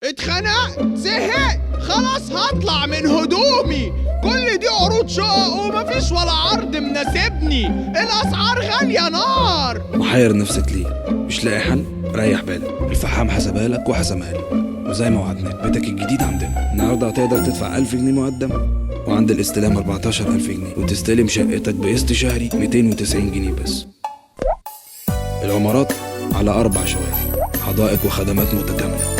اتخنقت، زهقت، خلاص هطلع من هدومي. كل دي عروض شقق ومفيش ولا عرض مناسبني. الاسعار غالية نار. محير نفسك ليه؟ مش لاقي حل؟ ريح بالك، الفحام حسبها لك وحسمها لي، وزي ما وعدناك بيتك الجديد عندنا. النهارده هتقدر تدفع 1000 جنيه مقدم، وعند الاستلام 14000 جنيه، وتستلم شقتك بقسط شهري 290 جنيه بس. العمارات على 4 شوارع، حدائق وخدمات متكاملة.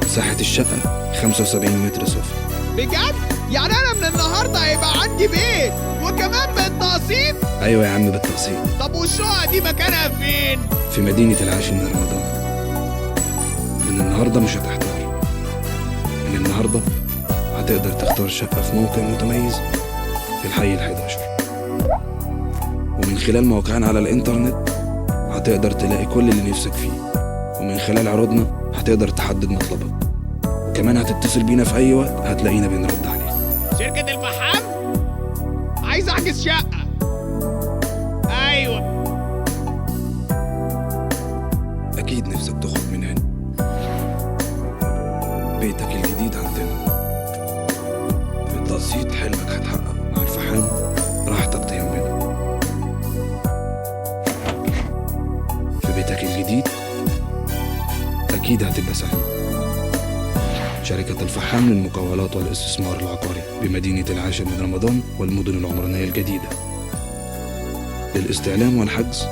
مساحة الشقة 75 متر صفر. بجد؟ يعني انا من النهارده هيبقى عندي بيت وكمان بالتقسيط؟ أيوة يا عم بالتقسيط. طب والشقة دي مكانها فين؟ في مدينة العاشر من رمضان. من النهارده مش هتحتار، من النهارده هتقدر تختار شقة في موقع متميز في الحي ال11، ومن خلال مواقعنا على الإنترنت هتقدر تلاقي كل اللي نفسك فيه، ومن خلال عروضنا هتقدر تحدد مطلبك، وكمان هتتصل بينا في أي وقت هتلاقينا بنرد عليك. شركة الفحام؟ عايز احجز شقة. ايوه. أكيد نفسك تخرج من هنا. بيتك الجديد عندنا. بالتقسيط حلمك هتحقق، مع الفحام راحتك تهمنا. في بيتك الجديد أكيد هتبقى سهل. شركة الفحام للمقاولات والاستثمار العقاري بمدينة العاشر من رمضان والمدن العمرانية الجديدة. للاستعلام والحجز